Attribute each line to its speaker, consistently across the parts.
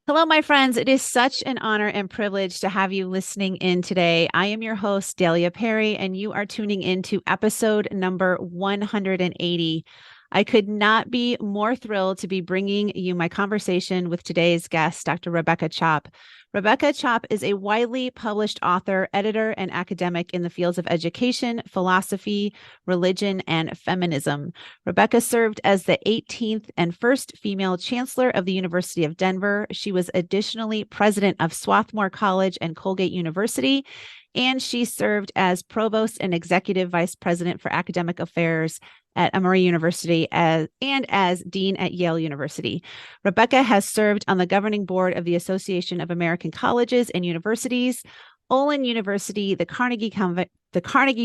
Speaker 1: Hello, my friends. It is such an honor and privilege to have you listening in today. I am your host, Delia Perry, and you are tuning in to episode number 180. I could not be more thrilled to be bringing you my conversation with today's guest, Dr. Rebecca Chopp. Rebecca Chopp is a widely published author, editor, and academic in the fields of education, philosophy, religion, and feminism. Rebecca served as the 18th and first female chancellor of the University of Denver. She was additionally president of Swarthmore College and Colgate University, and she served as provost and executive vice president for academic affairs at Emory University and as dean at Yale University. Rebecca has served on the governing board of the Association of American Colleges and Universities, Olin University, the Carnegie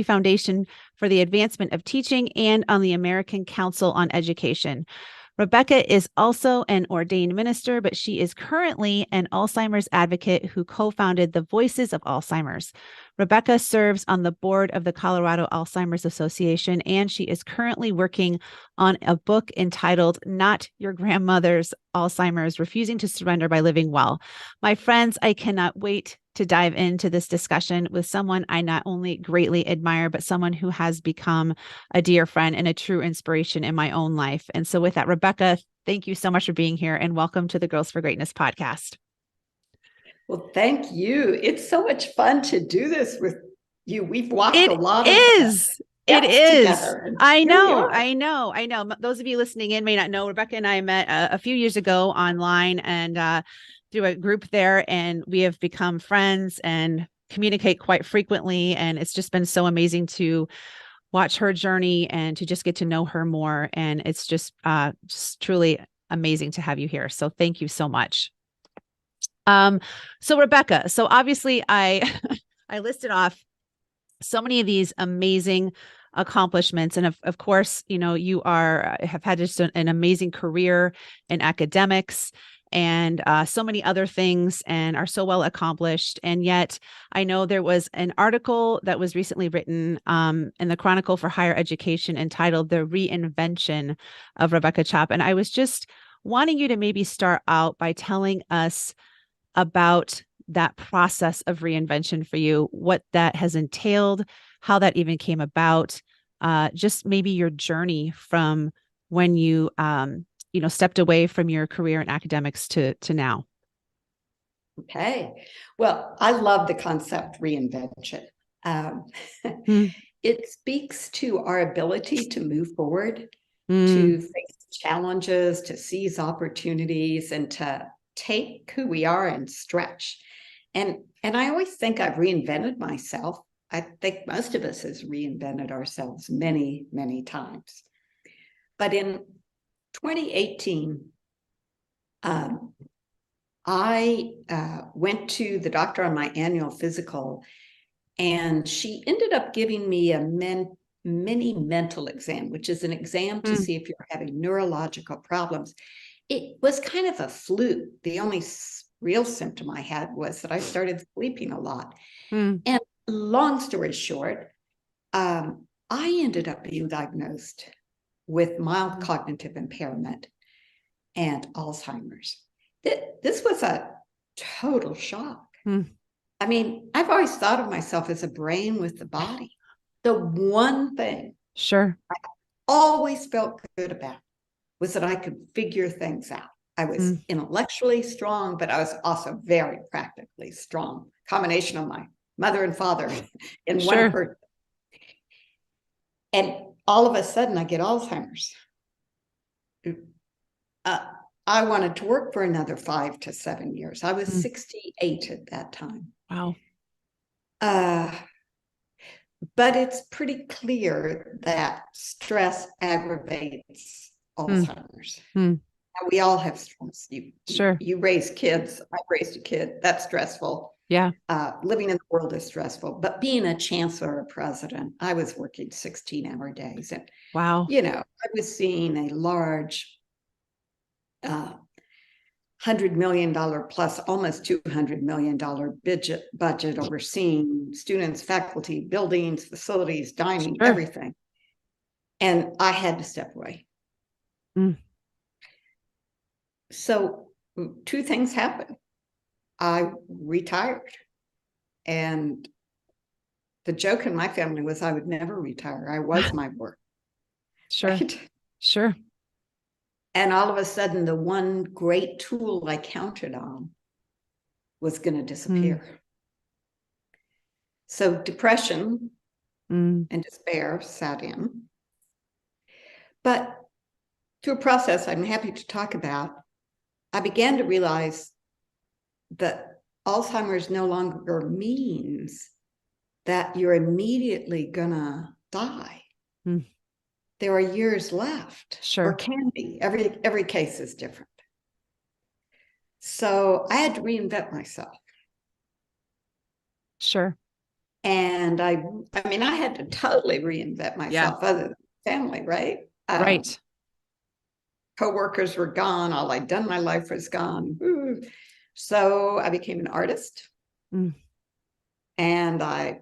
Speaker 1: Foundation for the Advancement of Teaching, and on the American Council on Education. Rebecca is also an ordained minister, but she is currently an Alzheimer's advocate who co-founded the Voices of Alzheimer's. Rebecca serves on the board of the Colorado Alzheimer's Association, and she is currently working on a book entitled Not Your Grandmother's Alzheimer's: Refusing to Surrender by Living Well. My friends, I cannot wait to dive into this discussion with someone I not only greatly admire, but someone who has become a dear friend and a true inspiration in my own life. And so with that, Rebecca, thank you so much for being here and welcome to the Girls for Greatness podcast.
Speaker 2: Well, thank you. It's so much fun to do this with you. We've watched a lot
Speaker 1: of
Speaker 2: It is.
Speaker 1: Together. I know. Those of you listening in may not know, Rebecca and I met a few years ago online and through a group there, and we have become friends and communicate quite frequently. And it's just been so amazing to watch her journey and to just get to know her more. And it's just truly amazing to have you here. So thank you so much. So Rebecca, so obviously I listed off so many of these amazing accomplishments. And of course, you know, you have had just an amazing career in academics and so many other things and are so well accomplished. And yet I know there was an article that was recently written in the Chronicle for Higher Education entitled The Reinvention of Rebecca Chopp. And I was just wanting you to maybe start out by telling us about that process of reinvention for you, what that has entailed, how that even came about, just maybe your journey from when you stepped away from your career in academics to now.
Speaker 2: Okay. Well, I love the concept reinvention. It speaks to our ability to move forward, to face challenges, to seize opportunities, and to take who we are and stretch. And I always think I've reinvented myself. I think most of us has reinvented ourselves many, many times. But in 2018, I went to the doctor on my annual physical, and she ended up giving me a mini mental exam, which is an exam to see if you're having neurological problems. It was kind of a fluke. The only real symptom I had was that I started sleeping a lot. And long story short, I ended up being diagnosed with mild cognitive impairment and Alzheimer's. This was a total shock. I mean, I've always thought of myself as a brain with the body. The one thing I always felt good about was that I could figure things out. I was intellectually strong, but I was also very practically strong. Combination of my mother and father in one person. And all of a sudden, I get Alzheimer's. I wanted to work for another 5 to 7 years. I was 68 at that time.
Speaker 1: Wow.
Speaker 2: But it's pretty clear that stress aggravates Alzheimer's. We all have stress. You raise kids. I raised a kid. That's stressful.
Speaker 1: Yeah.
Speaker 2: Living in the world is stressful. But being a chancellor or president, I was working 16-hour days. And,
Speaker 1: wow.
Speaker 2: You know, I was seeing a large $100 million plus almost $200 million budget overseeing students, faculty, buildings, facilities, dining, everything. And I had to step away. So two things happened. I retired, and the joke in my family was I would never retire. I was my work.
Speaker 1: Sure.
Speaker 2: Right?
Speaker 1: Sure.
Speaker 2: And all of a sudden, the one great tool I counted on was going to disappear. So depression and despair sat in. But through a process I'm happy to talk about, I began to realize that Alzheimer's no longer means that you're immediately gonna die. There are years left,
Speaker 1: Sure.
Speaker 2: or can be. Every case is different. So I had to reinvent myself.
Speaker 1: Sure.
Speaker 2: And I mean, I had to totally reinvent myself, other than family, right?
Speaker 1: Right.
Speaker 2: Coworkers were gone. All I'd done in my life was gone. Ooh. So I became an artist, and I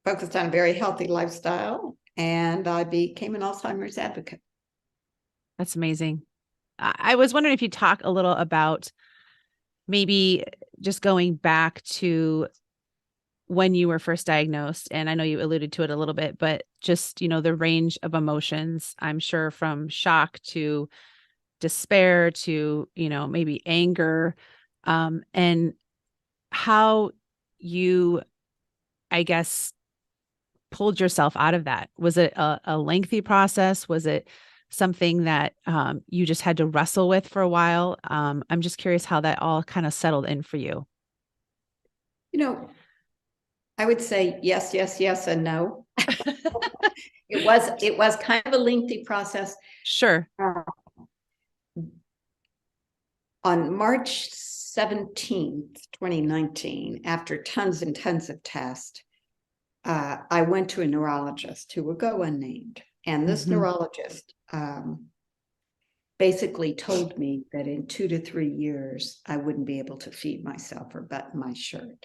Speaker 2: focused on a very healthy lifestyle, and I became an Alzheimer's advocate.
Speaker 1: That's amazing. I was wondering if you talk a little about maybe just going back to when you were first diagnosed. And I know you alluded to it a little bit, but just, you know, the range of emotions, I'm sure, from shock to despair to, you know, maybe anger, and how you, I guess, pulled yourself out of that. Was it a lengthy process? Was it something that you just had to wrestle with for a while? I'm just curious how that all kind of settled in for you.
Speaker 2: You know, I would say yes, yes, yes, and no. It was kind of a lengthy process.
Speaker 1: Sure.
Speaker 2: On March 17th, 2019, after tons and tons of tests, I went to a neurologist who will go unnamed. And this neurologist basically told me that in 2 to 3 years, I wouldn't be able to feed myself or button my shirt.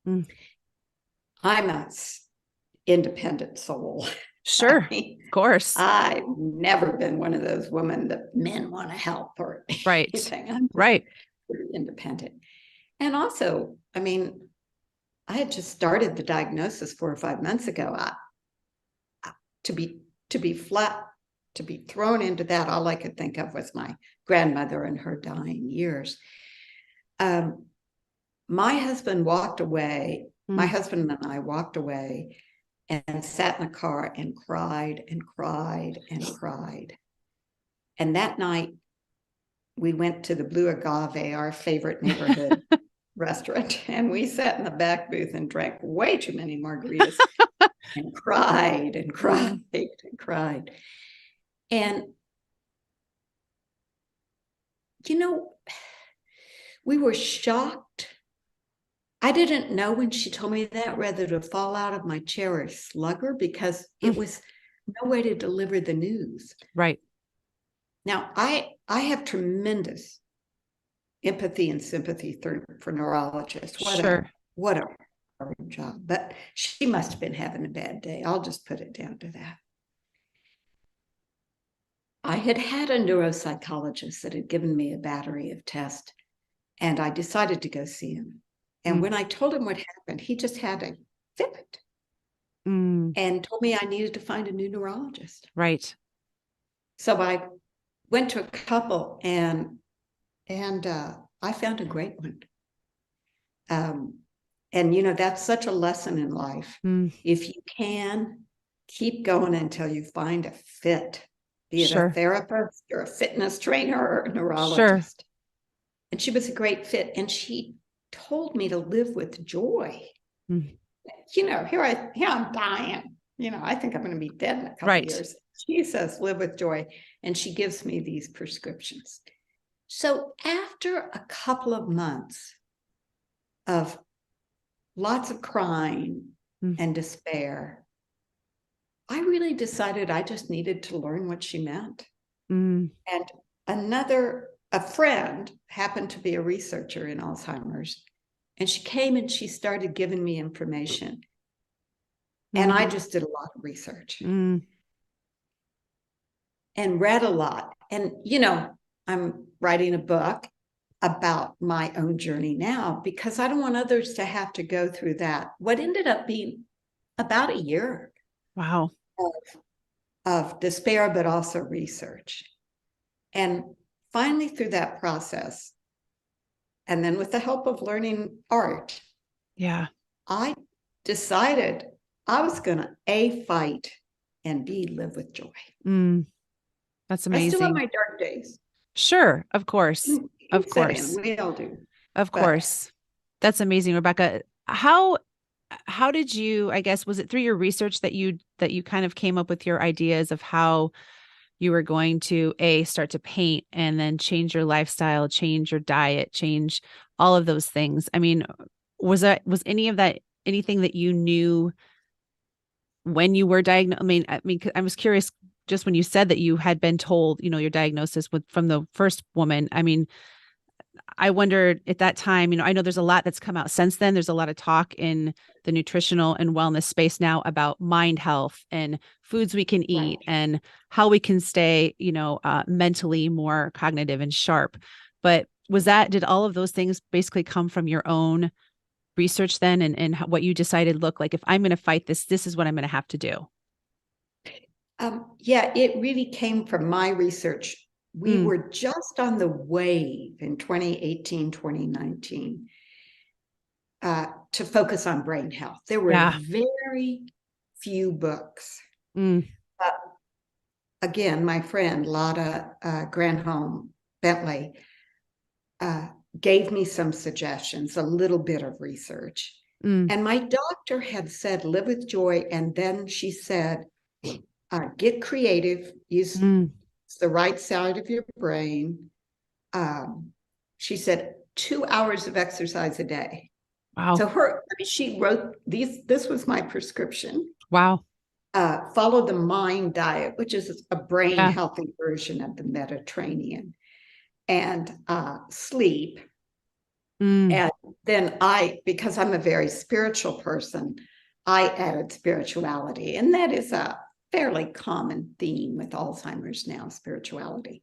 Speaker 2: I'm an independent soul.
Speaker 1: Sure. Of course.
Speaker 2: I've never been one of those women that men want to help or anything. I'm
Speaker 1: Right.
Speaker 2: pretty independent. And also, I mean, I had just started the diagnosis 4 or 5 months ago. To be flat, to be thrown into that, all I could think of was my grandmother in her dying years. My husband walked away. My husband and I walked away and sat in a car and cried and cried and cried. And that night, we went to the Blue Agave, our favorite neighborhood restaurant, and we sat in the back booth and drank way too many margaritas and cried and cried and cried. And, you know, we were shocked. I didn't know when she told me that whether to fall out of my chair or slug her, because it was no way to deliver the news.
Speaker 1: Right.
Speaker 2: Now, I have tremendous empathy and sympathy for neurologists. What a hard job. But she must have been having a bad day. I'll just put it down to that. I had a neuropsychologist that had given me a battery of tests, and I decided to go see him. And when I told him what happened, he just had a fit and told me I needed to find a new neurologist.
Speaker 1: Right.
Speaker 2: So I went to a couple, and I found a great one. And, you know, that's such a lesson in life. If you can, keep going until you find a fit, be it a therapist or a fitness trainer or a neurologist. And she was a great fit. And she told me to live with joy. You know, here I'm dying. You know, I think I'm going to be dead in a couple of years. She says, live with joy. And she gives me these prescriptions. So after a couple of months of lots of crying and despair, I really decided I just needed to learn what she meant. And a friend happened to be a researcher in Alzheimer's, and she came and she started giving me information. And I just did a lot of research and read a lot. And, you know, I'm writing a book about my own journey now, because I don't want others to have to go through that. What ended up being about a year
Speaker 1: Wow.
Speaker 2: of despair, but also research. And finally, through that process, and then with the help of learning art,
Speaker 1: Yeah.
Speaker 2: I decided I was going to A, fight, and B, live with joy.
Speaker 1: Mm, that's
Speaker 2: I still have
Speaker 1: amazing.
Speaker 2: my dark days.
Speaker 1: Sure. Of course. Of
Speaker 2: Set in,
Speaker 1: course.
Speaker 2: we all do.
Speaker 1: Of
Speaker 2: But
Speaker 1: course. That's amazing, Rebecca. How did you, I guess, was it through your research that you kind of came up with your ideas of how you were going to start to paint and then change your lifestyle, change your diet, change all of those things? I mean, was any of that anything that you knew when you were diagnosed? I was curious just when you said that you had been told, your diagnosis from the first woman. I mean, I wondered at that time, I know there's a lot that's come out since then. There's a lot of talk in the nutritional and wellness space now about mind health and foods we can eat
Speaker 2: right.
Speaker 1: and how we can stay, mentally more cognitive and sharp. But did all of those things basically come from your own research then and what you decided, look, like if I'm going to fight this, this is what I'm going to have to do?
Speaker 2: Yeah, it really came from my research. We
Speaker 1: Mm,
Speaker 2: were just on the wave in 2018, 2019 to focus on brain health. There were
Speaker 1: yeah.
Speaker 2: very few books.
Speaker 1: Mm,
Speaker 2: Again, my friend Lotta Granholm Bentley uh, gave me some suggestions, a little bit of research.
Speaker 1: mm,
Speaker 2: And my doctor had said, live with joy. And then she said, get creative, use
Speaker 1: mm.
Speaker 2: the right side of your brain. She said 2 hours of exercise a day.
Speaker 1: Wow.
Speaker 2: So she wrote these, this was my prescription.
Speaker 1: Wow.
Speaker 2: Follow the mind diet, which is a brain
Speaker 1: Yeah.
Speaker 2: healthy version of the Mediterranean, and sleep.
Speaker 1: Mm,
Speaker 2: And then because I'm a very spiritual person, I added spirituality. And that is a fairly common theme with Alzheimer's now, spirituality.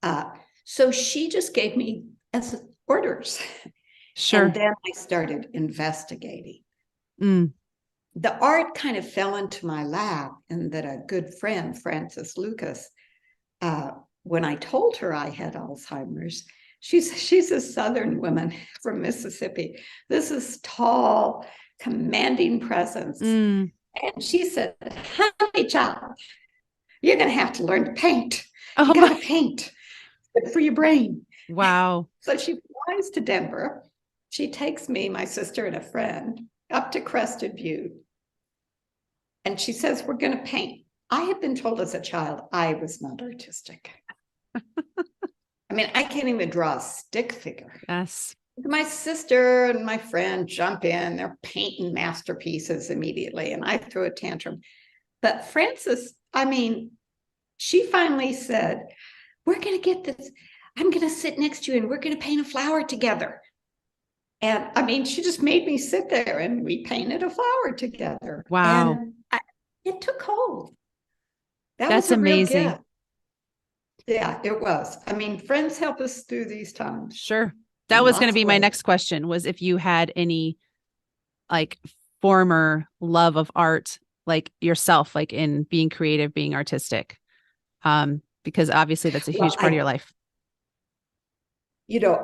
Speaker 2: Uh, so she just gave me as orders. And
Speaker 1: sure.
Speaker 2: then I started investigating.
Speaker 1: Mm,
Speaker 2: The art kind of fell into my lap, and that a good friend, Frances Lucas, uh, when I told her I had Alzheimer's, she's a Southern woman from Mississippi. This is tall, commanding presence.
Speaker 1: mm.
Speaker 2: And she said, honey child, you're going to have to learn to paint. You
Speaker 1: Oh
Speaker 2: got
Speaker 1: my,
Speaker 2: to paint. Good for your brain.
Speaker 1: wow.
Speaker 2: So she flies to Denver. She takes me, my sister, and a friend up to Crested View. And she says, we're going to paint. I had been told as a child I was not artistic. I mean, I can't even draw a stick figure.
Speaker 1: Yes.
Speaker 2: My sister and my friend jump in, they're painting masterpieces immediately, and I threw a tantrum. But Frances, I mean, she finally said, we're going to get this. I'm going to sit next to you and we're going to paint a flower together. And I mean, she just made me sit there and we painted a flower together.
Speaker 1: Wow.
Speaker 2: And it took hold. That was
Speaker 1: That's
Speaker 2: a real
Speaker 1: amazing.
Speaker 2: gift. Yeah, it was. I mean, friends help us through these times
Speaker 1: Sure. That
Speaker 2: in
Speaker 1: was going to
Speaker 2: lots of
Speaker 1: be my
Speaker 2: ways.
Speaker 1: next question, was if you had any like former love of art, like yourself, like in being creative, being artistic. Because obviously that's a
Speaker 2: Well,
Speaker 1: huge part of your life.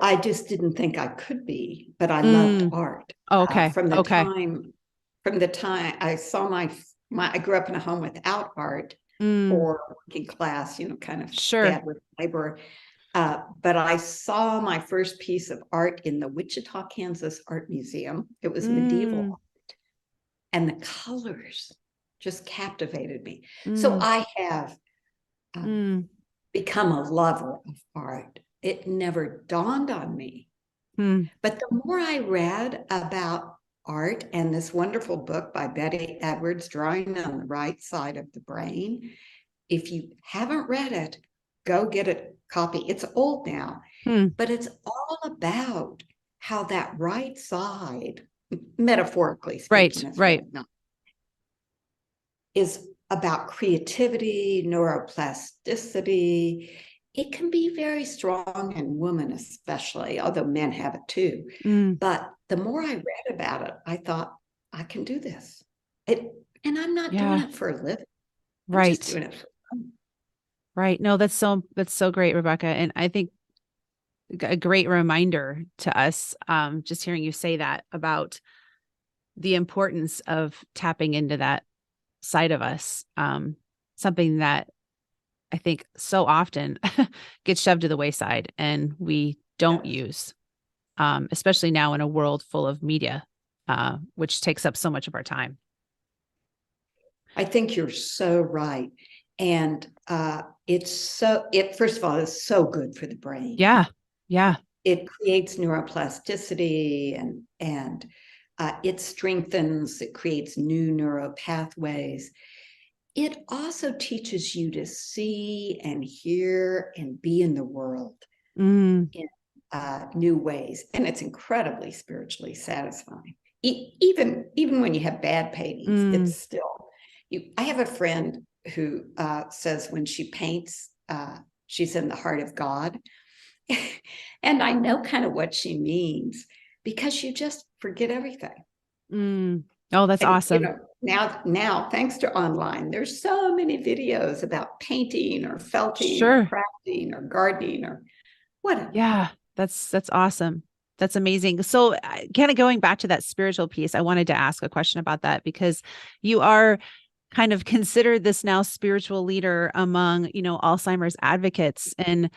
Speaker 2: I just didn't think I could be, but I loved
Speaker 1: Mm,
Speaker 2: art
Speaker 1: okay.
Speaker 2: from the
Speaker 1: Okay.
Speaker 2: time I saw I grew up in a home without art
Speaker 1: Mm,
Speaker 2: or working class, kind of
Speaker 1: sure.
Speaker 2: dad with labor. But I saw my first piece of art in the Wichita, Kansas Art Museum. It was
Speaker 1: Mm,
Speaker 2: medieval, and the colors just captivated me. So
Speaker 1: mm,
Speaker 2: I have um,
Speaker 1: mm,
Speaker 2: become a lover of art. It never dawned on me.
Speaker 1: mm,
Speaker 2: But the more I read about art and this wonderful book by Betty Edwards, Drawing on the Right Side of the Brain, if you haven't read it, go get a copy. It's old now,
Speaker 1: mm.
Speaker 2: but it's all about how that right side, metaphorically
Speaker 1: Right.
Speaker 2: speaking, it's
Speaker 1: Right.
Speaker 2: really not, is about creativity, neuroplasticity. it can be very strong in women, especially, although men have it too. But the more I read about it, I thought, I can do this. And I'm not doing it for a living. I'm just
Speaker 1: Right.
Speaker 2: doing it for fun.
Speaker 1: Right. No, that's so great, Rebecca. And I think a great reminder to us, just hearing you say that about the importance of tapping into that side of us, something that I think so often gets shoved to the wayside and we don't
Speaker 2: Yes.
Speaker 1: use, especially now in a world full of media, which takes up so much of our time.
Speaker 2: I think you're so right. And first of all, it's so good for the brain.
Speaker 1: Yeah. Yeah.
Speaker 2: It creates neuroplasticity and it strengthens, it creates new neural pathways. It also teaches you to see and hear and be in the world
Speaker 1: Mm,
Speaker 2: in new ways. And it's incredibly spiritually satisfying. Even when you have bad paintings,
Speaker 1: mm,
Speaker 2: it's still, I have a friend who says when she paints, she's in the heart of God. And I know kind of what she means because you just forget everything.
Speaker 1: mm. Oh, that's
Speaker 2: And
Speaker 1: awesome.
Speaker 2: now thanks to online, there's so many videos about painting or felting or
Speaker 1: Sure.
Speaker 2: crafting or gardening or whatever.
Speaker 1: Yeah, that's awesome. That's amazing. So, kind of going back to that spiritual piece, I wanted to ask a question about that because you are kind of considered this now spiritual leader among, Alzheimer's advocates. And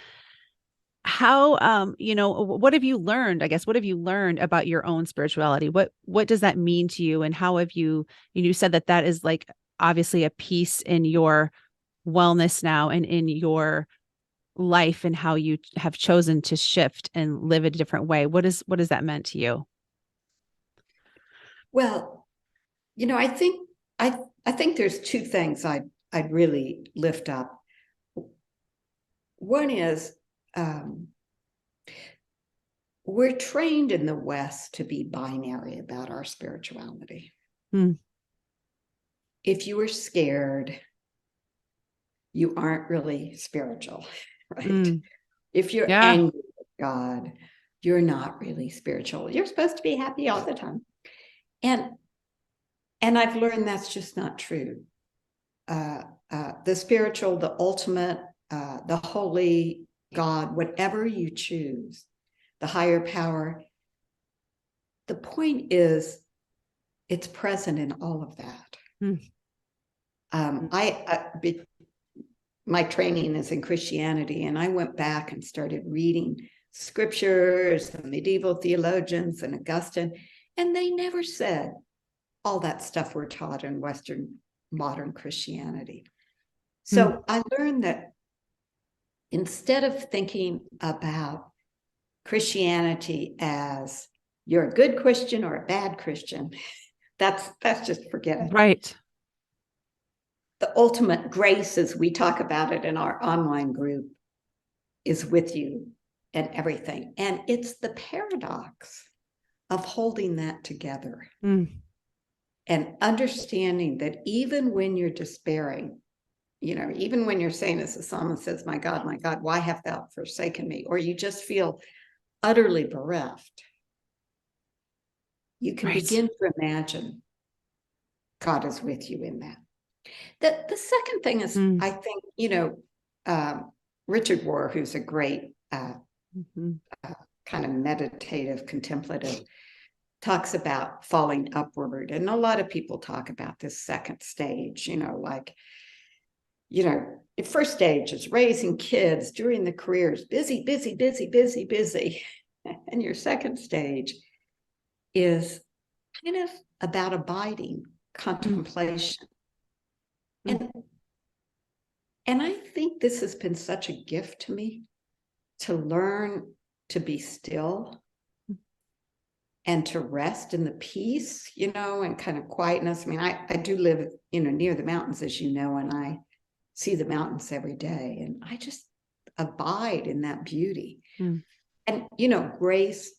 Speaker 1: how, what have you learned? I guess, what have you learned about your own spirituality? What does that mean to you? And how have you said that is like obviously a piece in your wellness now and in your life and how you have chosen to shift and live a different way. What has that meant to you?
Speaker 2: Well, I think I think there's two things I'd really lift up. One is we're trained in the West to be binary about our spirituality.
Speaker 1: Hmm.
Speaker 2: If you are scared, you aren't really spiritual, right?
Speaker 1: Mm.
Speaker 2: If you're
Speaker 1: Yeah.
Speaker 2: angry with God, you're not really spiritual. You're supposed to be happy all the time. And I've learned that's just not true. The spiritual, the ultimate, the holy God, whatever you choose, the higher power, the point is it's present in all of that.
Speaker 1: Hmm.
Speaker 2: My training is in Christianity, and I went back and started reading scriptures, the medieval theologians, and Augustine, and they never said all that stuff we're taught in Western modern Christianity.
Speaker 1: Hmm.
Speaker 2: So I learned that instead of thinking about Christianity as you're a good Christian or a bad Christian, that's just forget it.
Speaker 1: Right.
Speaker 2: The ultimate grace, as we talk about it in our online group, is with you and everything. And it's the paradox of holding that together
Speaker 1: Hmm.
Speaker 2: and understanding that even when you're despairing, even when you're saying, as the psalmist says, my God, why hast thou forsaken me? Or you just feel utterly bereft, you can
Speaker 1: Right.
Speaker 2: begin to imagine God is with you in that. The second thing is,
Speaker 1: Hmm.
Speaker 2: I think, Richard Rohr, who's a great
Speaker 1: Hmm.
Speaker 2: kind of meditative, contemplative, talks about falling upward. And a lot of people talk about this second stage, the first stage is raising kids during the careers, busy, busy, busy, busy, busy. And your second stage is kind of about abiding,
Speaker 1: Hmm.
Speaker 2: contemplation.
Speaker 1: Hmm.
Speaker 2: And I think this has been such a gift to me to learn to be still and to rest in the peace, and kind of quietness. I mean, I do live, near the mountains, as you know, and I see the mountains every day, and I just abide in that beauty.
Speaker 1: Hmm.
Speaker 2: And, grace,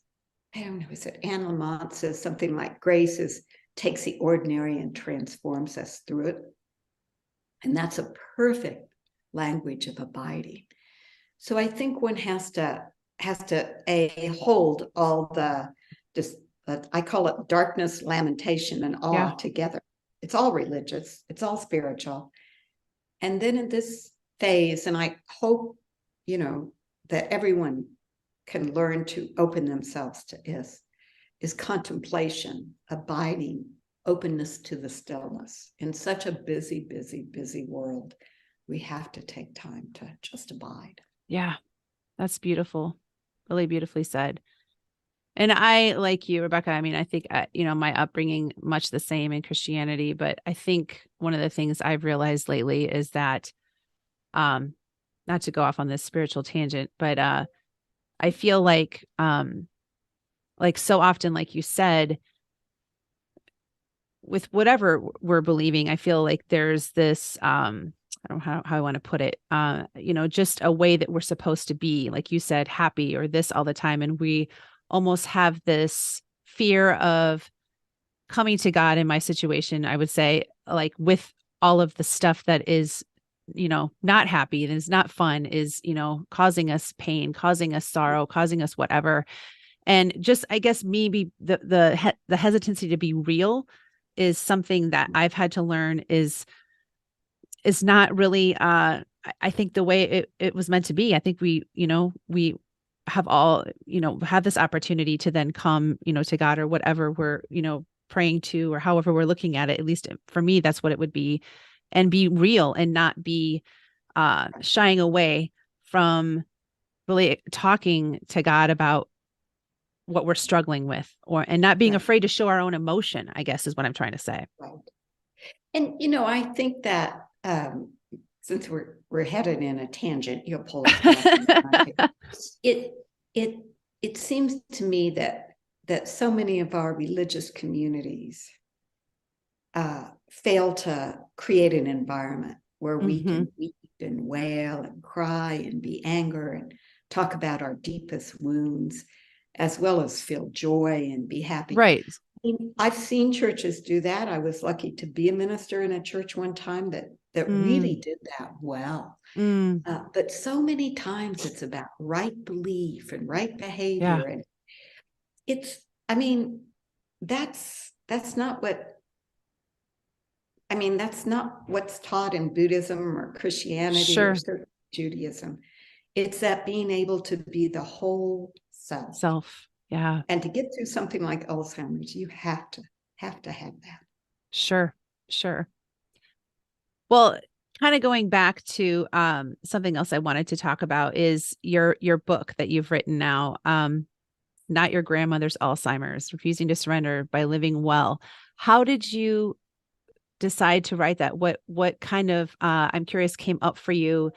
Speaker 2: I don't know, is it Anne Lamott says something like grace takes the ordinary and transforms us through it. And that's a perfect language of abiding. So I think one has to hold all the just I call it darkness, lamentation, and awe together. It's all religious, it's all spiritual. And then in this phase, and I hope, that everyone can learn to open themselves to is contemplation, abiding, openness to the stillness. In such a busy, busy, busy world, we have to take time to just abide.
Speaker 1: Yeah, that's beautiful. Really beautifully said. And I, like you, Rebecca, I mean, I think, my upbringing, much the same in Christianity, but I think one of the things I've realized lately is that, not to go off on this spiritual tangent, but, I feel like so often, like you said, with whatever we're believing, I feel like there's this, I don't know how I want to put it, just a way that we're supposed to be, like you said, happy or this all the time. And we almost have this fear of coming to God in my situation, I would say, like with all of the stuff that is, not happy, and is not fun, is, causing us pain, causing us sorrow, causing us whatever. And just, I guess, maybe the hesitancy to be real is something that I've had to learn is not really, I think the way it was meant to be. I think we have all, have this opportunity to then come, to God or whatever we're, praying to, or however we're looking at it. At least for me, that's what it would be, and be real and not be shying away from really talking to God about what we're struggling with, and not being afraid to show our own emotion, I guess, is what I'm trying to say.
Speaker 2: Right. And I think that since we're headed in a tangent, you'll pull us back. It seems to me that so many of our religious communities fail to create an environment where we can weep and wail and cry and be angry and talk about our deepest wounds, as well as feel joy and be happy.
Speaker 1: Right.
Speaker 2: I've seen churches do that. I was lucky to be a minister in a church one time that really did that well. But so many times it's about right belief and right behavior. And that's not what's taught in Buddhism or Christianity or certain Judaism. It's that being able to be the whole self.
Speaker 1: Yeah.
Speaker 2: And to get through something like Alzheimer's, you have to have that.
Speaker 1: Sure. Well, kind of going back to something else I wanted to talk about is your book that you've written now, Not Your Grandmother's Alzheimer's, Refusing to Surrender by Living Well. How did you decide to write that? What kind of, I'm curious, came up for you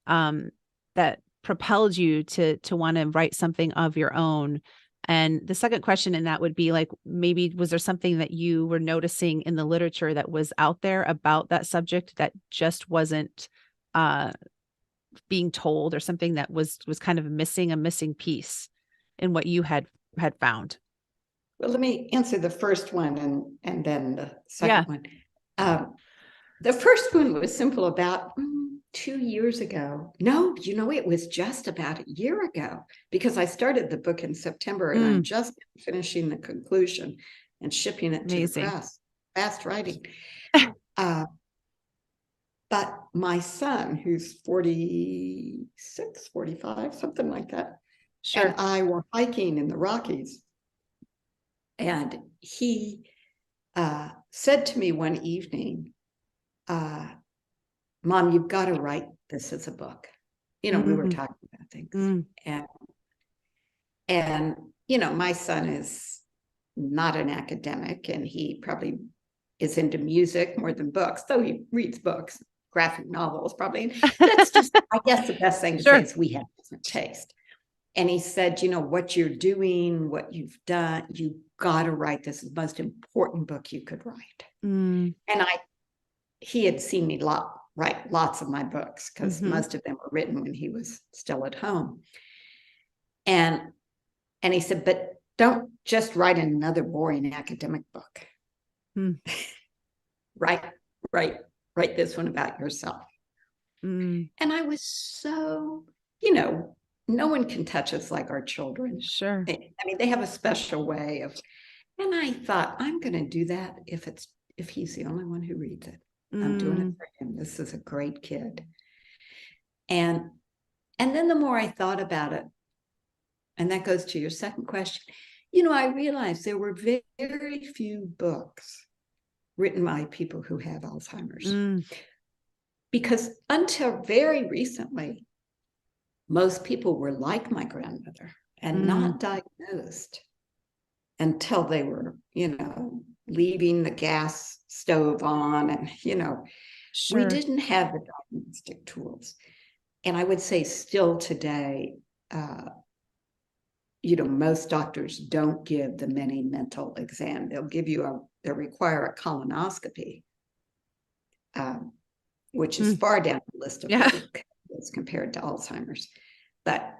Speaker 1: that propelled you to want to write something of your own? And the second question in that would be, like, maybe was there something that you were noticing in the literature that was out there about that subject that just wasn't being told, or something that was kind of a missing piece in what you had found?
Speaker 2: Well, let me answer the first one and then the second one. The first one was simple. About 2 years ago. No, it was just about a year ago, because I started the book in September and I'm just finishing the conclusion and shipping it to the press. Fast writing. But my son, who's 46, 45, something like that, and I were hiking in the Rockies. And he said to me one evening, Mom, you've got to write this as a book. We were talking about things. And my son is not an academic, and he probably is into music more than books, though he reads books, graphic novels, probably. That's just, I guess the best thing to say is we have different taste. And he said, what you're doing, what you've done, you got to write this, is the most important book you could write. And he had seen me write lots of my books, because most of them were written when he was still at home. And he said, but don't just write another boring academic book. Write this one about yourself. And I was so no one can touch us like our children.
Speaker 1: Sure.
Speaker 2: I mean, they have a special way of, and I thought, I'm going to do that if he's the only one who reads it. I'm doing it for him. This is a great kid. And then the more I thought about it, and that goes to your second question, I realized there were very few books written by people who have Alzheimer's. Because until very recently, most people were like my grandmother and not diagnosed until they were, leaving the gas stove on. And, we
Speaker 1: Sure.
Speaker 2: didn't have the diagnostic tools. And I would say still today, most doctors don't give the mini mental exam. They'll require a colonoscopy, which is far down the list of as compared to Alzheimer's. But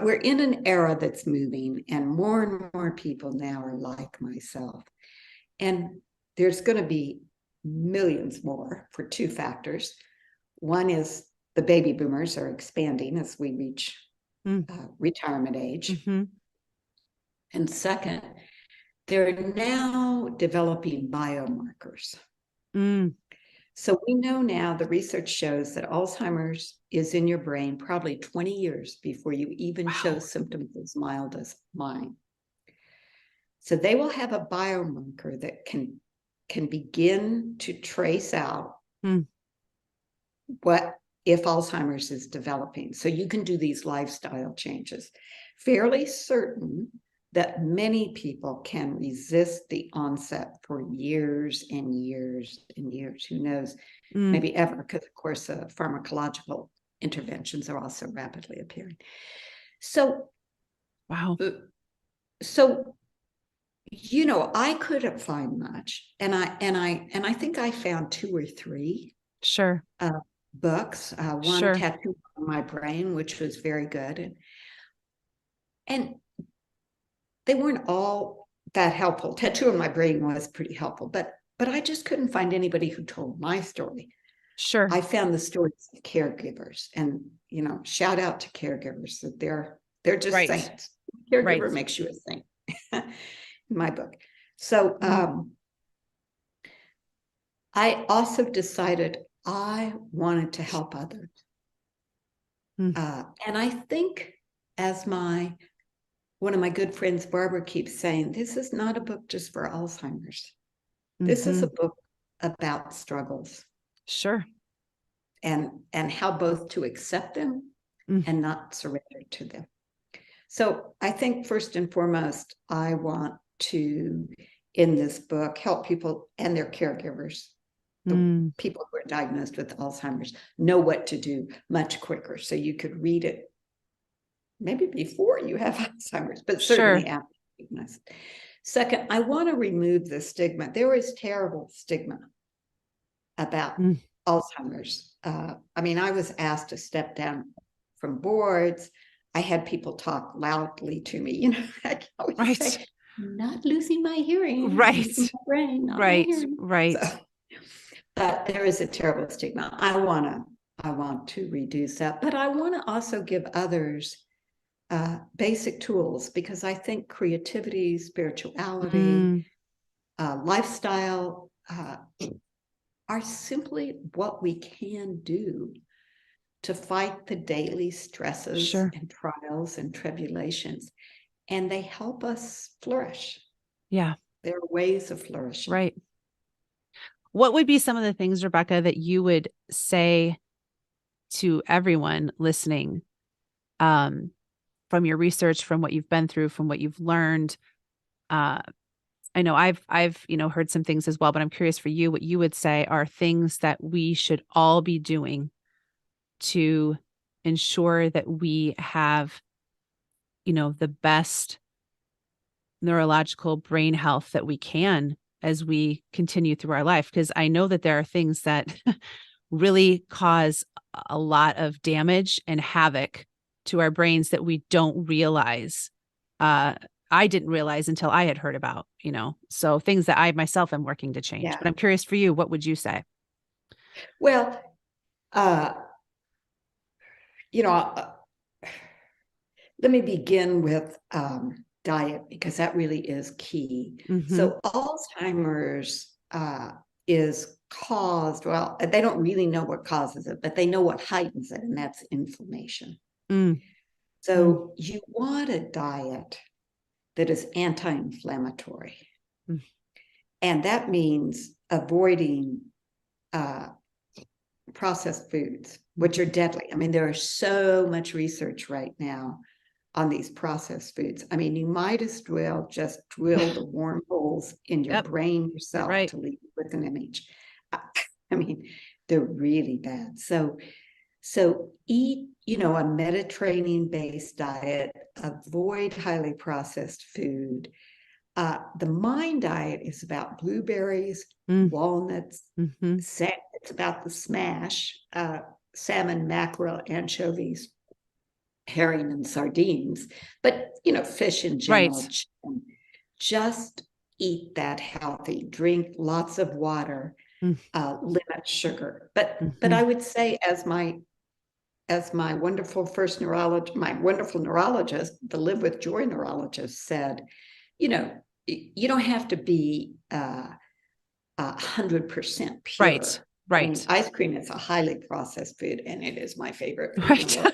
Speaker 2: we're in an era that's moving, and more people now are like myself. And there's going to be millions more for two factors. One is the baby boomers are expanding as we reach retirement age. And second, they're now developing biomarkers. So we know now, the research shows that Alzheimer's is in your brain probably 20 years before you even show symptoms as mild as mine. So they will have a biomarker that can begin to trace out what if Alzheimer's is developing. So you can do these lifestyle changes. Fairly certain that many people can resist the onset for years and years and years. Who knows, maybe ever, because of course pharmacological interventions are also rapidly appearing. So,
Speaker 1: wow.
Speaker 2: So, I couldn't find much, and I think I found two or three books. One Tattoo on My Brain, which was very good, and they weren't all that helpful. Tattoo on My Brain was pretty helpful, but I just couldn't find anybody who told my story. I found the stories of caregivers, and shout out to caregivers, that they're just saints. Caregiver makes you a saint. In my book. So I also decided I wanted to help others. And I think, as one of my good friends, Barbara, keeps saying, this is not a book just for Alzheimer's. This is a book about struggles. And how both to accept them and not surrender to them. So I think first and foremost, I want to, in this book, help people and their caregivers, the people who are diagnosed with Alzheimer's, know what to do much quicker. So you could read it maybe before you have Alzheimer's, but certainly after you diagnosed. Second, I want to remove the stigma. There is terrible stigma about Alzheimer's. I mean, I was asked to step down from boards. I had people talk loudly to me. I always say, I'm not losing my hearing. I'm losing my brain, not my hearing. So, but there is a terrible stigma. I want to reduce that, but I want to also give others basic tools, because I think creativity, spirituality, lifestyle are simply what we can do to fight the daily stresses and trials and tribulations. And they help us flourish.
Speaker 1: Yeah.
Speaker 2: There are ways of flourishing.
Speaker 1: Right. What would be some of the things, Rebecca, that you would say to everyone listening, from your research, from what you've been through, from what you've learned? I know I've heard some things as well, but I'm curious for you, what you would say are things that we should all be doing to ensure that we have, the best neurological brain health that we can as we continue through our life. Because I know that there are things that really cause a lot of damage and havoc to our brains that we don't realize. I didn't realize until I had heard about, so things that I myself am working to change. But I'm curious for you, what would you say?
Speaker 2: Well, let me begin with diet, because that really is key. So Alzheimer's is caused, well, they don't really know what causes it, but they know what heightens it, and that's inflammation. So you want a diet that is anti-inflammatory. And that means avoiding processed foods, which are deadly. I mean, there is so much research right now on these processed foods. I mean, you might as well just drill the wormholes in your brain yourself to leave with an image. I mean, they're really bad. So eat, a Mediterranean-based diet, avoid highly processed food. The Mind diet is about blueberries, walnuts, it's about the smash, salmon, mackerel, anchovies, herring, and sardines, but, fish in general. Chicken. Just eat that healthy, drink lots of water, limit sugar. But I would say, as my wonderful my wonderful neurologist, the Live with Joy neurologist, said, you don't have to be 100% pure.
Speaker 1: Right.
Speaker 2: I mean, ice cream is a highly processed food, and it is my favorite food in the world.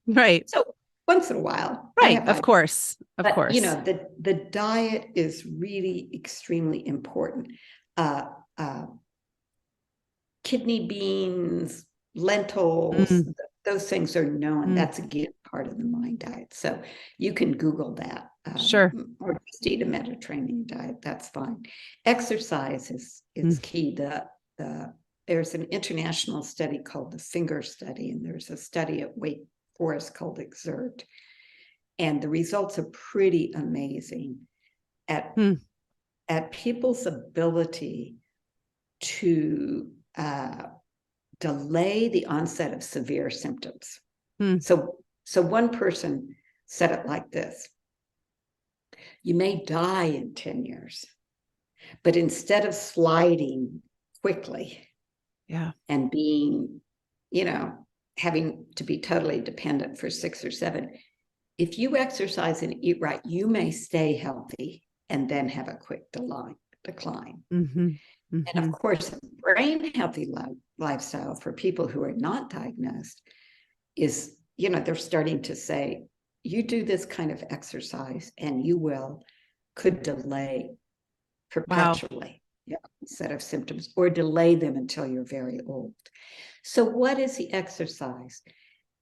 Speaker 1: Right.
Speaker 2: So once in a while,
Speaker 1: right. Of course.
Speaker 2: The diet is really extremely important. Kidney beans, lentils, those things are known. That's again part of the Mind diet. So you can Google that.
Speaker 1: Sure.
Speaker 2: Or just eat a Mediterranean diet. That's fine. Exercise is key. There's an international study called the Finger Study, and there's a study at Wake Forest called Exert. And the results are pretty amazing at people's ability to delay the onset of severe symptoms. So one person said it like this: you may die in 10 years, but instead of sliding quickly and being, having to be totally dependent for 6 or 7, if you exercise and eat right, you may stay healthy and then have a quick decline. And of course, a brain healthy lifestyle for people who are not diagnosed is, they're starting to say, you do this kind of exercise and you could delay perpetually set of symptoms, or delay them until you're very old. So what is the exercise?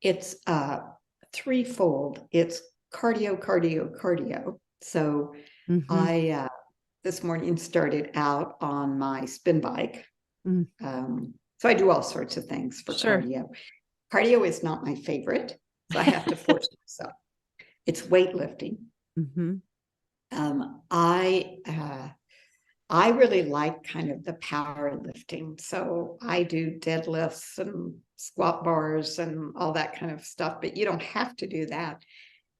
Speaker 2: It's threefold. It's cardio, cardio, cardio. So I this morning started out on my spin bike. So I do all sorts of things for cardio. Cardio is not my favorite, so I have to force myself. It's weightlifting. I really like kind of the power lifting. So I do deadlifts and squat bars and all that kind of stuff, but you don't have to do that.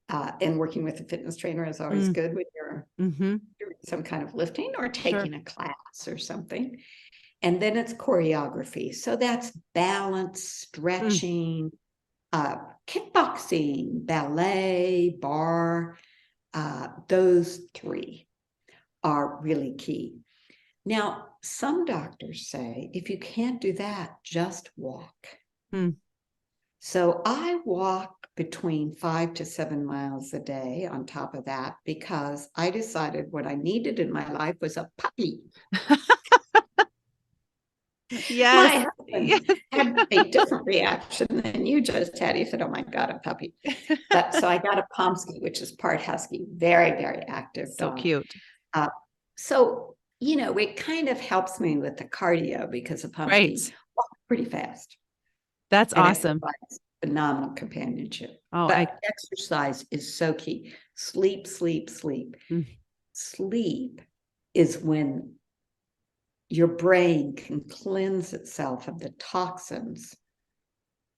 Speaker 2: And working with a fitness trainer is always good when you're doing some kind of lifting or taking a class or something. And then it's choreography. So that's balance, stretching, kickboxing, ballet, bar. Those 3 are really key. Now, some doctors say, if you can't do that, just walk. So I walk between 5 to 7 miles a day on top of that, because I decided what I needed in my life was a puppy.
Speaker 1: Yes.
Speaker 2: My husband had a different reaction than you just had. He said, oh my God, a puppy. So I got a Pomsky, which is part husky, very, very active dog.
Speaker 1: So cute.
Speaker 2: So, it kind of helps me with the cardio, because a Pomsky walks pretty fast.
Speaker 1: That's awesome.
Speaker 2: Phenomenal companionship.
Speaker 1: Oh,
Speaker 2: but exercise is so key. Sleep, sleep, sleep. Sleep is when your brain can cleanse itself of the toxins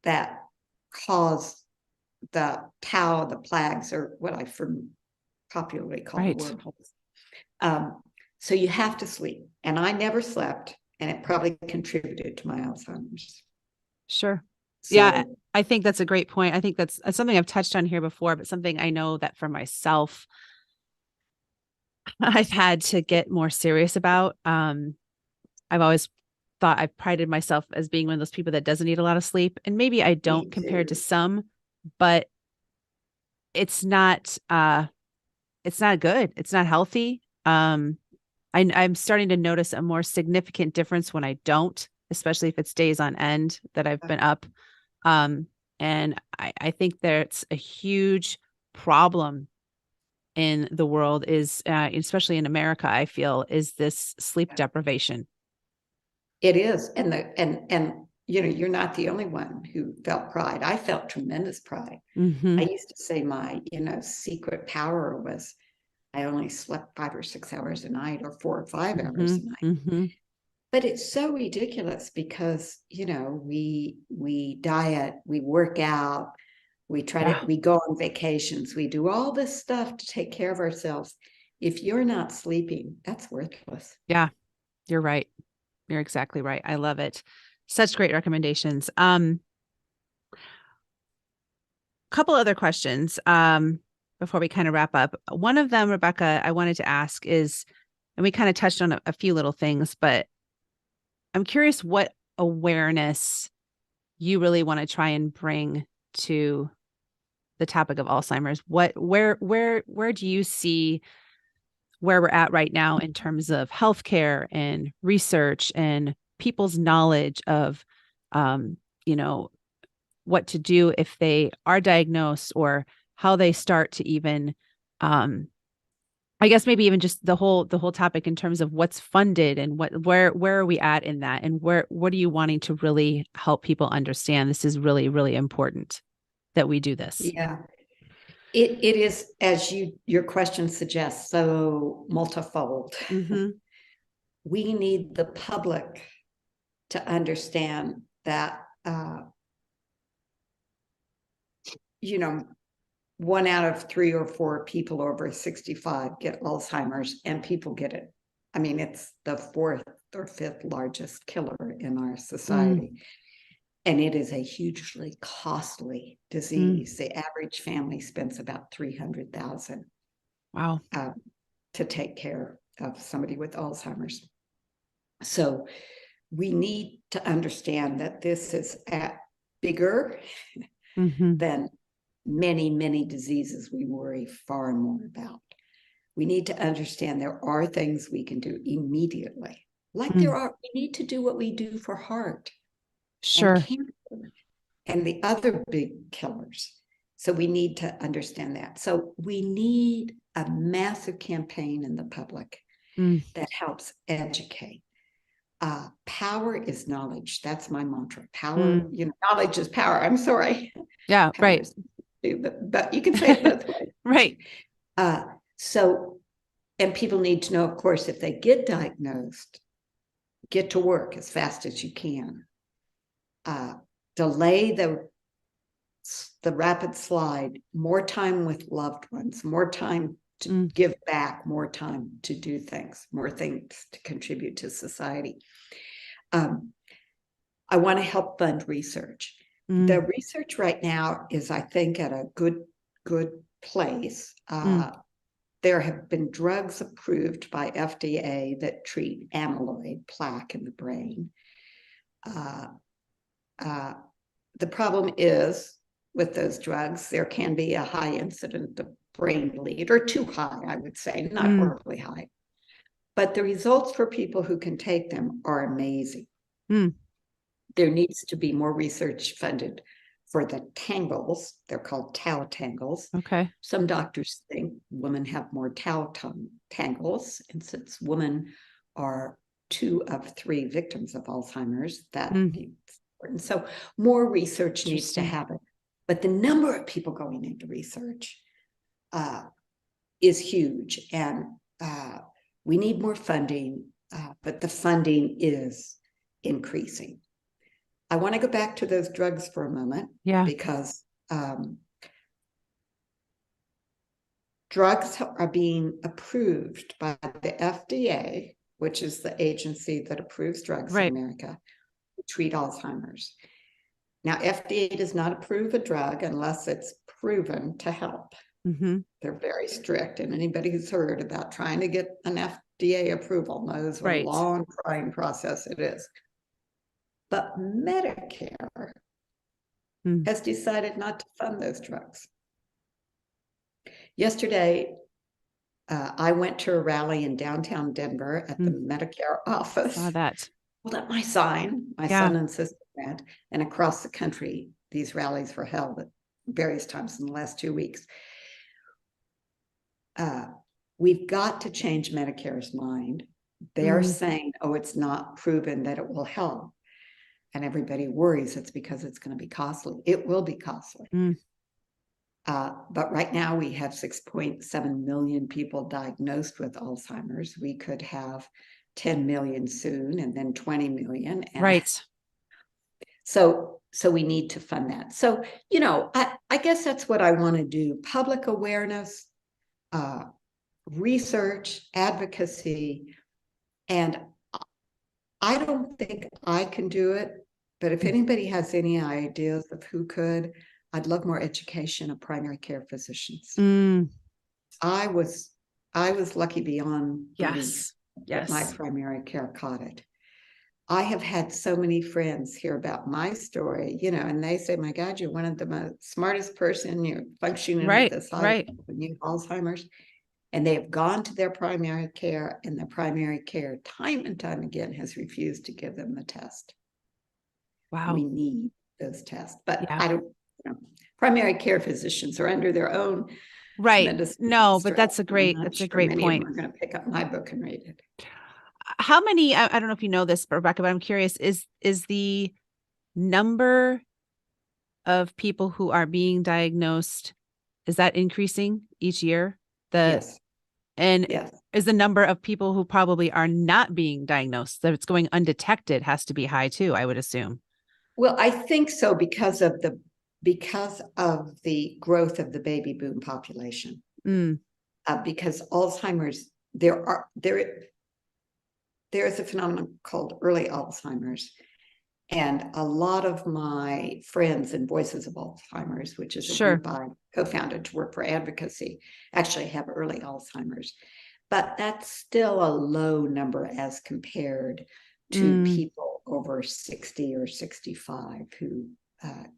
Speaker 2: that cause the tau, the plagues, or what I popularly call the wormholes. So you have to sleep. And I never slept, and it probably contributed to my Alzheimer's.
Speaker 1: Sure. Yeah,
Speaker 2: So
Speaker 1: I think that's a great point. I think that's something I've touched on here before, but something I know that for myself, I've had to get more serious about. I've always thought I've prided myself as being one of those people that doesn't need a lot of sleep. And maybe I
Speaker 2: me
Speaker 1: don't compared to
Speaker 2: too.
Speaker 1: some, but it's not it's not good. It's not healthy. I'm starting to notice a more significant difference when I don't, especially if it's days on end that I've been up. Um, and I think there's a huge problem in the world is, especially in America, I feel, is this sleep deprivation.
Speaker 2: It is. And you know, you're not the only one who felt pride. I felt tremendous pride. I
Speaker 1: Hmm.
Speaker 2: used to say my, you know, secret power was I only slept 5 or 6 hours a night or 4 or 5 hours
Speaker 1: Hmm.
Speaker 2: a night.
Speaker 1: Hmm.
Speaker 2: But it's so ridiculous because, you know, we diet, we work out,
Speaker 1: Yeah.
Speaker 2: we go on vacations, we do all this stuff to take care of ourselves. If you're not sleeping, that's worthless.
Speaker 1: Yeah. You're right. You're exactly right. I love it. Such great recommendations. Couple other questions before we kind of wrap up. One of them, Rebecca, I wanted to ask is, and we kind of touched on a few little things, but I'm curious what awareness you really want to try and bring to the topic of Alzheimer's. Where do you see where we're at right now in terms of healthcare and research and people's knowledge of, um, you know, what to do if they are diagnosed or how they start to even, um, I guess maybe even just the whole topic in terms of what's funded and where are we at in that, and what are you wanting to really help people understand? This is really, really important that we do this.
Speaker 2: Yeah. It is, as your question suggests, so multifold.
Speaker 1: Mm-hmm.
Speaker 2: We need the public to understand that, you know, 1 out of 3 or 4 people over 65 get Alzheimer's, and people get it. I mean, it's the fourth or fifth largest killer in our
Speaker 1: Mm,
Speaker 2: society. And it is a hugely costly
Speaker 1: mm,
Speaker 2: disease. The average family spends about 300,000
Speaker 1: wow.
Speaker 2: uh, to take care of somebody with Alzheimer's. So we need to understand that this is bigger
Speaker 1: Mm-hmm.
Speaker 2: than many, many diseases we worry far more about. We need to understand there are things we can do immediately. Like
Speaker 1: Mm,
Speaker 2: we need to do what we do for heart and
Speaker 1: sure.
Speaker 2: cancer and the other big killers. So we need to understand that. So we need a massive campaign in the public
Speaker 1: Mm,
Speaker 2: that helps educate. Power is knowledge. That's my mantra. Power,
Speaker 1: mm.
Speaker 2: you know, knowledge is power. I'm sorry.
Speaker 1: Yeah,
Speaker 2: Power
Speaker 1: right.
Speaker 2: is, but you can say it both ways.
Speaker 1: Right.
Speaker 2: Uh, so, and people need to know, of course, if they get diagnosed, get to work as fast as you can. Uh, Delay the rapid slide, more time with loved ones, more time to
Speaker 1: Mm,
Speaker 2: give back, more time to do things, more things to contribute to society. Um, I want to help fund research. The
Speaker 1: mm,
Speaker 2: research right now is, I think, at a good place.
Speaker 1: mm,
Speaker 2: There have been drugs approved by FDA that treat amyloid plaque in the brain. Uh, uh, the problem is with those drugs, there can be a high incident of brain bleed, or too high, I would say, not
Speaker 1: mm,
Speaker 2: horribly high. But the results for people who can take them are amazing.
Speaker 1: mm.
Speaker 2: There needs to be more research funded for the tangles. They're called tau tangles.
Speaker 1: Okay.
Speaker 2: Some doctors think women have more tau tangles, and since women are 2 of 3 victims of Alzheimer's, that
Speaker 1: Mm,
Speaker 2: is important. So more research needs to
Speaker 1: interesting.
Speaker 2: happen. But the number of people going into research uh, is huge, and we need more funding, but the funding is increasing. I want to go back to those drugs for a moment
Speaker 1: Yeah.
Speaker 2: because drugs are being approved by the FDA, which is the agency that approves drugs in
Speaker 1: Right.
Speaker 2: America, to treat Alzheimer's. Now, FDA does not approve a drug unless it's proven to help.
Speaker 1: Mm-hmm.
Speaker 2: They're very strict, and anybody who's heard about trying to get an FDA approval knows what a
Speaker 1: Right.
Speaker 2: long, trying process it is. But Medicare
Speaker 1: Mm.
Speaker 2: has decided not to fund those drugs. Yesterday, I went to a rally in downtown Denver at the Medicare
Speaker 1: Saw
Speaker 2: office.
Speaker 1: that.
Speaker 2: Hold up my sign. My
Speaker 1: Yeah.
Speaker 2: son and sister went, and across the country, these rallies were held at various times in the last 2 weeks. We've got to change Medicare's mind. They're saying, oh, it's not proven that it will help. And everybody worries it's because it's going to be costly. It will be costly. But right now we have 6.7 million people diagnosed with Alzheimer's. We could have 10 million soon, and then 20 million. And
Speaker 1: Right.
Speaker 2: so we need to fund that. So, I guess that's what I want to do. Public awareness, research, advocacy. And I don't think I can do it, but if anybody has any ideas of who could, I'd love more education of primary care physicians. I was lucky beyond belief that my primary care caught it. I have had so many friends hear about my story, and they say, my God, you're one of the most smartest person, you're functioning at this high level when you have Alzheimer's. And they have gone to their primary care, and their primary care time and time again has refused to give them the test.
Speaker 1: Wow.
Speaker 2: We need those tests, but I don't, primary care physicians are under their own tremendous
Speaker 1: No, but
Speaker 2: stress.
Speaker 1: that's a great
Speaker 2: Many
Speaker 1: point.
Speaker 2: of them are going to pick up my book and read it.
Speaker 1: How many, I don't know if you know this, Rebecca, but I'm curious, is the number of people who are being diagnosed, is that increasing each year?
Speaker 2: Yes.
Speaker 1: And is the number of people who probably are not being diagnosed, that it's going undetected, has to be high too, I would assume.
Speaker 2: Well, I think so, because of the growth of the baby boom population. Because Alzheimer's, there is a phenomenon called early Alzheimer's. And a lot of my friends in Voices of Alzheimer's, which is a group I co-founded to work for advocacy, actually have early Alzheimer's. But that's still a low number as compared to people over 60 or 65 who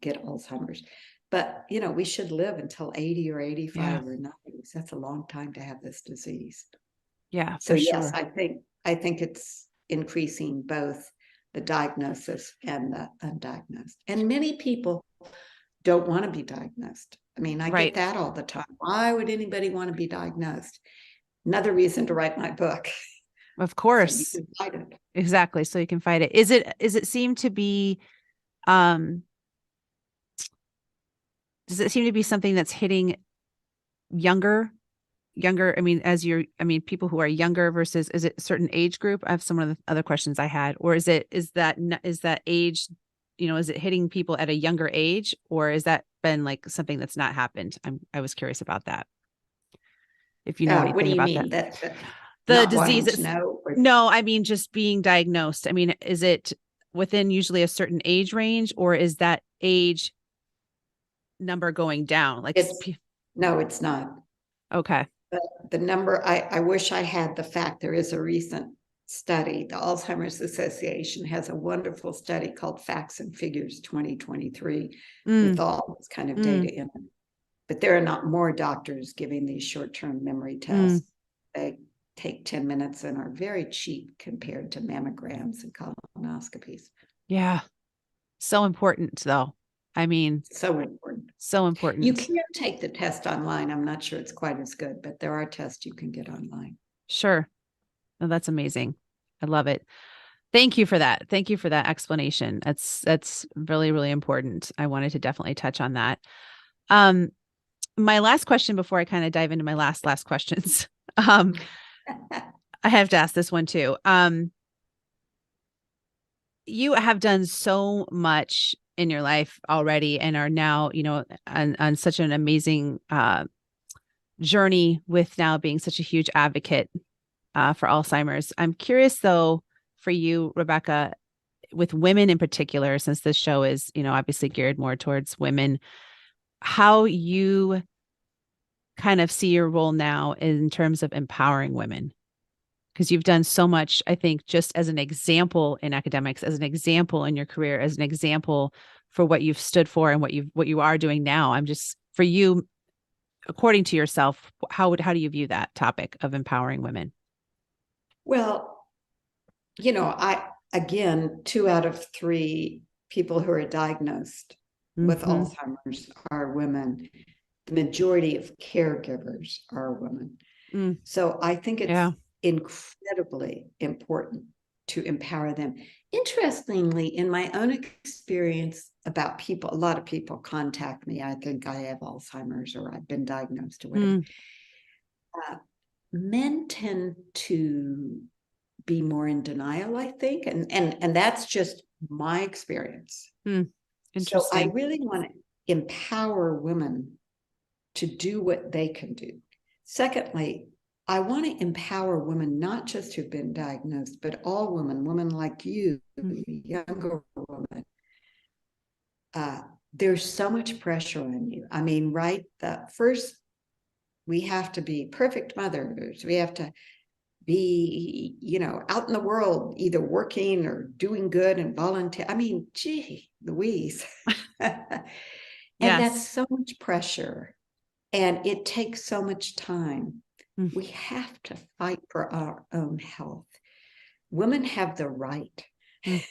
Speaker 2: get Alzheimer's. But, we should live until 80 or 85 or 90. That's a long time to have this disease.
Speaker 1: Yeah.
Speaker 2: So yes, I think it's increasing both the diagnosis and the undiagnosed. And many people don't want to be diagnosed. I mean, I get that all the time. Why would anybody want to be diagnosed? Another reason to write my book.
Speaker 1: Of course.
Speaker 2: So you can fight it.
Speaker 1: Exactly. So you can fight it. Is it seem to be, does it seem to be something that's hitting younger? I mean, people who are younger versus, is it a certain age group? I have some of the other questions I had, or is that age, is it hitting people at a younger age, or is that been like something that's not happened? I was curious about that. If you know anything
Speaker 2: what do you
Speaker 1: about
Speaker 2: mean?
Speaker 1: that.
Speaker 2: The disease is
Speaker 1: no, I mean, just being diagnosed. I mean, is it within usually a certain age range, or is that age number going down? Like,
Speaker 2: no, it's not.
Speaker 1: Okay.
Speaker 2: The number, I wish I had the fact. There is a recent study. The Alzheimer's Association has a wonderful study called Facts and Figures 2023 with all this kind of data in it. But there are not more doctors giving these short-term memory tests. They take 10 minutes and are very cheap compared to mammograms and colonoscopies.
Speaker 1: Yeah. So important, though. I mean,
Speaker 2: so important.
Speaker 1: So important.
Speaker 2: You can take the test online. I'm not sure it's quite as good, but there are tests you can get online.
Speaker 1: Sure. Oh, that's amazing. I love it. Thank you for that. Thank you for that explanation. That's really, really important. I wanted to definitely touch on that. My last question before I kind of dive into my last questions. I have to ask this one too. You have done so much in your life already and are now, on such an amazing journey with now being such a huge advocate for Alzheimer's. I'm curious though, for you, Rebecca, with women in particular, since this show is, obviously geared more towards women, how you kind of see your role now in terms of empowering women. Because you've done so much, I think, just as an example in academics, as an example in your career, as an example for what you've stood for and what you are doing now. I'm just, for you, according to yourself, how do you view that topic of empowering women?
Speaker 2: Well, again, 2 out of 3 people who are diagnosed with
Speaker 1: Mm-hmm.
Speaker 2: Alzheimer's are women. The majority of caregivers are women.
Speaker 1: Mm,
Speaker 2: So I think it's
Speaker 1: yeah.
Speaker 2: incredibly important to empower them. Interestingly, in my own experience about a lot of people contact me. I think I have Alzheimer's or I've been diagnosed or whatever.
Speaker 1: Mm,
Speaker 2: Men tend to be more in denial, I think, and that's just my experience. So I
Speaker 1: interesting.
Speaker 2: really want to empower women to do what they can do. Secondly, I want to empower women not just who've been diagnosed, but all women like you,
Speaker 1: Mm,
Speaker 2: younger women. There's so much pressure on you. I mean, right? First, we have to be perfect mothers. We have to be, out in the world, either working or doing good and volunteer. I mean, gee, Louise. And that's
Speaker 1: yes.
Speaker 2: so much pressure. And it takes so much time.
Speaker 1: Mm,
Speaker 2: We have to fight for our own health. Women have the right
Speaker 1: mm,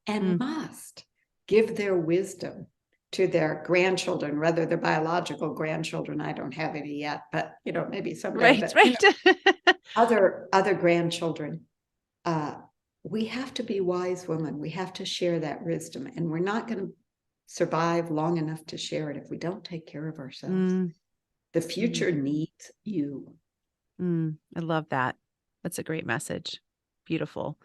Speaker 2: and
Speaker 1: mm.
Speaker 2: must give their wisdom to their grandchildren, whether they're biological grandchildren. I don't have any yet, but maybe someday.
Speaker 1: Right,
Speaker 2: But
Speaker 1: right.
Speaker 2: other grandchildren. We have to be wise women. We have to share that wisdom, and we're not going to survive long enough to share it if we don't take care of ourselves.
Speaker 1: Mm,
Speaker 2: The
Speaker 1: mm,
Speaker 2: future needs you.
Speaker 1: I love that. That's a great message. Beautiful.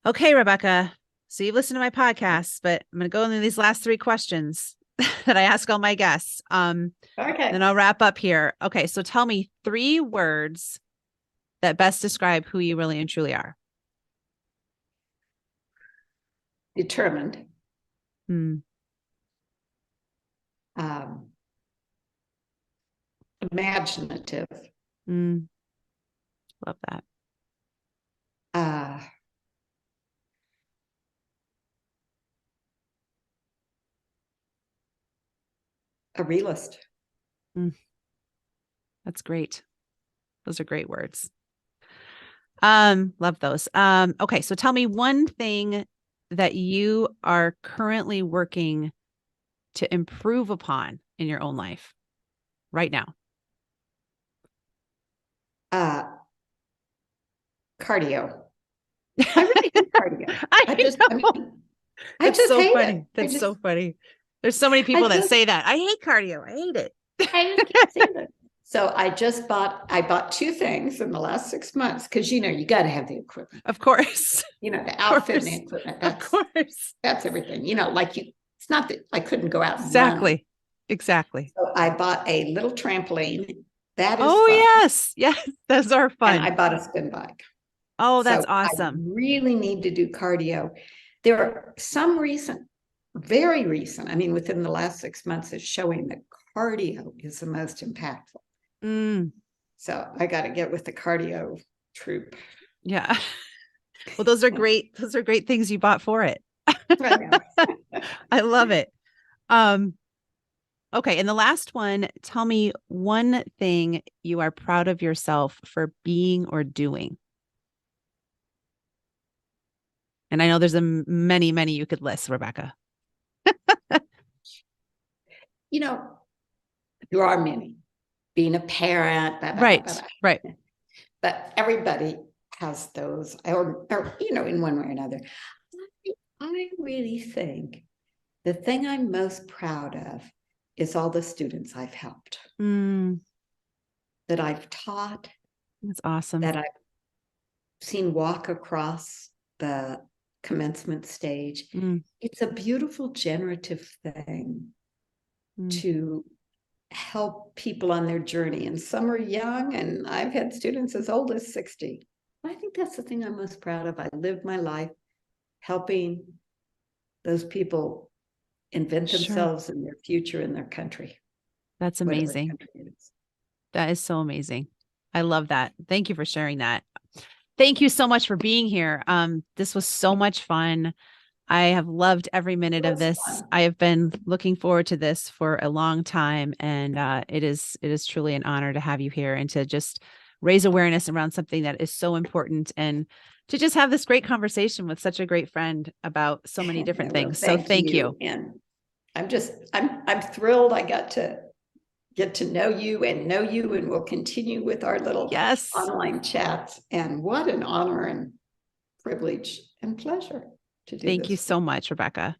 Speaker 1: Okay, Rebecca. So you've listened to my podcast, but I'm going to go into these last 3 questions that I ask all my guests.
Speaker 2: Okay.
Speaker 1: Then I'll wrap up here. Okay, so tell me 3 words that best describe who you really and truly are.
Speaker 2: Determined.
Speaker 1: Mm,
Speaker 2: Um, Imaginative.
Speaker 1: mm, love that.
Speaker 2: Uh, a realist.
Speaker 1: Mm, that's great. Those are great words. Love those. Okay, so tell me one thing that you are currently working to improve upon in your own life right now.
Speaker 2: Uh, Cardio. I really hate cardio.
Speaker 1: I
Speaker 2: I
Speaker 1: know.
Speaker 2: mean, I
Speaker 1: That's
Speaker 2: just
Speaker 1: so
Speaker 2: hate it.
Speaker 1: funny. That's so funny. There's so many
Speaker 2: I
Speaker 1: people that
Speaker 2: just,
Speaker 1: say that. I hate cardio. I hate it.
Speaker 2: I just can't stand it. So I bought 2 things in the last 6 months because you got to have the equipment.
Speaker 1: Of course.
Speaker 2: The
Speaker 1: Of
Speaker 2: outfit and the
Speaker 1: course.
Speaker 2: equipment.
Speaker 1: Of
Speaker 2: That's
Speaker 1: course.
Speaker 2: that's everything. It's not that I couldn't go out and run.
Speaker 1: Exactly. Exactly.
Speaker 2: So I bought a little trampoline. That is
Speaker 1: Oh,
Speaker 2: fun.
Speaker 1: yes. Yes. Those are
Speaker 2: And
Speaker 1: fun.
Speaker 2: I bought a spin bike.
Speaker 1: Oh,
Speaker 2: So
Speaker 1: that's
Speaker 2: I
Speaker 1: awesome.
Speaker 2: really need to do cardio. There are some very recent, I mean, within the last 6 months is showing that cardio is the most impactful.
Speaker 1: Mm,
Speaker 2: So I got to get with the cardio troop.
Speaker 1: yeah. Well, those are great. Those are great things you bought for it.
Speaker 2: I know.
Speaker 1: I love it. Um, okay. And the last one, tell me one thing you are proud of yourself for being or doing. And I know there's many, many you could list, Rebecca.
Speaker 2: You know, there are many. Being a parent, blah, blah, blah, blah,
Speaker 1: Right. Right.
Speaker 2: blah. But everybody has those, or in one way or another. I really think the thing I'm most proud of is all the students I've helped,
Speaker 1: Mm,
Speaker 2: that I've taught,
Speaker 1: that's awesome.
Speaker 2: that I've seen walk across the commencement stage.
Speaker 1: Mm,
Speaker 2: It's a beautiful generative thing
Speaker 1: mm,
Speaker 2: to help people on their journey. And some are young, and I've had students as old as 60. I think that's the thing I'm most proud of. I lived my life helping those people invent
Speaker 1: Sure.
Speaker 2: themselves and their future in their country.
Speaker 1: That's
Speaker 2: Whatever
Speaker 1: amazing.
Speaker 2: country it is.
Speaker 1: That is so amazing. I love that. Thank you for sharing that. Thank you so much for being here. This was so much fun. I have loved every minute of this.
Speaker 2: Fun.
Speaker 1: I have been looking forward to this for a long time, and it is truly an honor to have you here and to just raise awareness around something that is so important, and to just have this great conversation with such a great friend about so many different
Speaker 2: Well,
Speaker 1: things. So thank you.
Speaker 2: And I'm thrilled I got to get to know you, and we'll continue with our little online chats. And what an honor and privilege and pleasure to do this.
Speaker 1: Thank you so much, Rebecca.